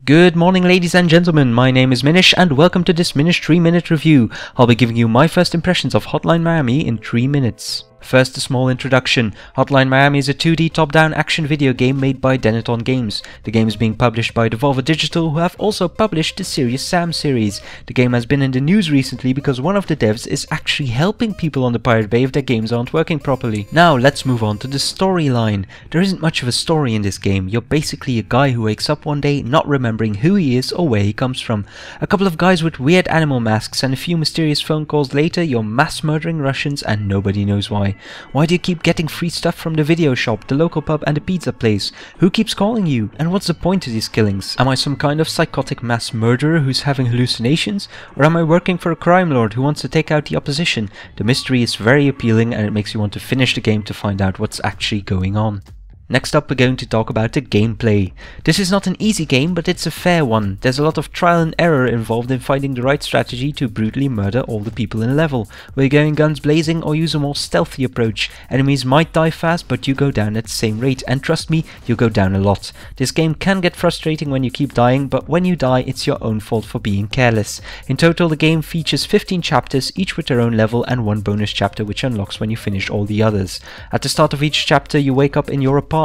Good morning, ladies and gentlemen, my name is Minish and welcome to this Minish 3-minute review. I'll be giving you my first impressions of Hotline Miami in 3 minutes. First, a small introduction. Hotline Miami is a 2D top-down action video game made by Dennaton Games. The game is being published by Devolver Digital, who have also published the Serious Sam series. The game has been in the news recently because one of the devs is actually helping people on the Pirate Bay if their games aren't working properly. Now let's move on to the storyline. There isn't much of a story in this game. You're basically a guy who wakes up one day not remembering who he is or where he comes from. A couple of guys with weird animal masks and a few mysterious phone calls later, you're mass murdering Russians and nobody knows why. Why do you keep getting free stuff from the video shop, the local pub and the pizza place? Who keeps calling you? And what's the point of these killings? Am I some kind of psychotic mass murderer who's having hallucinations? Or am I working for a crime lord who wants to take out the opposition? The mystery is very appealing and it makes you want to finish the game to find out what's actually going on. Next up, we're going to talk about the gameplay. This is not an easy game, but it's a fair one. There's a lot of trial and error involved in finding the right strategy to brutally murder all the people in a level. Will you go in guns blazing or use a more stealthy approach? Enemies might die fast, but you go down at the same rate, and trust me, you'll go down a lot. This game can get frustrating when you keep dying, but when you die, it's your own fault for being careless. In total, the game features 15 chapters, each with their own level, and one bonus chapter which unlocks when you finish all the others. At the start of each chapter, you wake up in your apartment.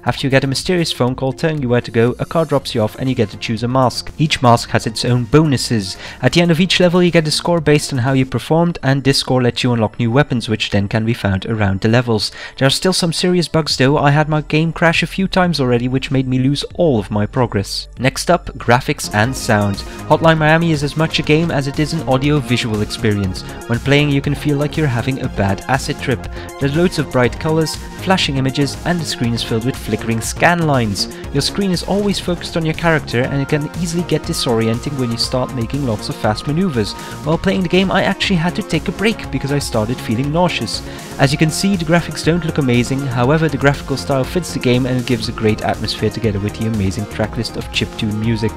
After you get a mysterious phone call telling you where to go, a car drops you off and you get to choose a mask. Each mask has its own bonuses. At the end of each level you get a score based on how you performed, and this score lets you unlock new weapons which then can be found around the levels. There are still some serious bugs though. I had my game crash a few times already, which made me lose all of my progress. Next up, graphics and sound. Hotline Miami is as much a game as it is an audio-visual experience. When playing you can feel like you're having a bad acid trip. There's loads of bright colors, flashing images, and the screen is filled with flickering scan lines. Your screen is always focused on your character and it can easily get disorienting when you start making lots of fast maneuvers. While playing the game I actually had to take a break because I started feeling nauseous. As you can see, the graphics don't look amazing, however the graphical style fits the game and it gives a great atmosphere together with the amazing tracklist of chiptune music.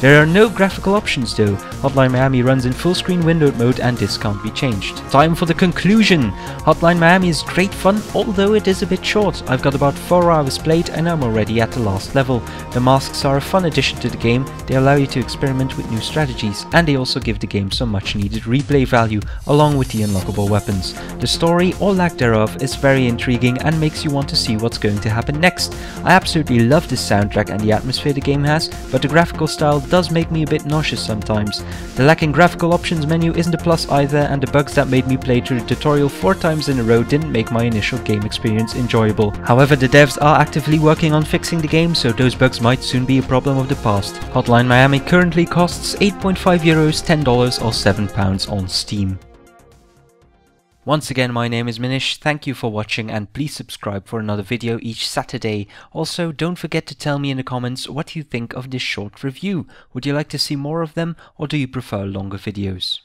There are no graphical options though. Hotline Miami runs in full screen windowed mode and this can't be changed. Time for the conclusion. Hotline Miami is great fun, although it is a bit short. I've got about 4 hours played and I'm already at the last level. The masks are a fun addition to the game. They allow you to experiment with new strategies and they also give the game some much needed replay value along with the unlockable weapons. The story, or lack thereof, is very intriguing and makes you want to see what's going to happen next. I absolutely love the soundtrack and the atmosphere the game has, but the graphical style does make me a bit nauseous sometimes. The lacking graphical options menu isn't a plus either, and the bugs that made me play through the tutorial 4 times in a row didn't make my initial game experience enjoyable. However, the devs are actively working on fixing the game, so those bugs might soon be a problem of the past. Hotline Miami currently costs €8.5, $10 or £7 on Steam. Once again, my name is Minish, thank you for watching and please subscribe for another video each Saturday. Also, don't forget to tell me in the comments what you think of this short review. Would you like to see more of them or do you prefer longer videos?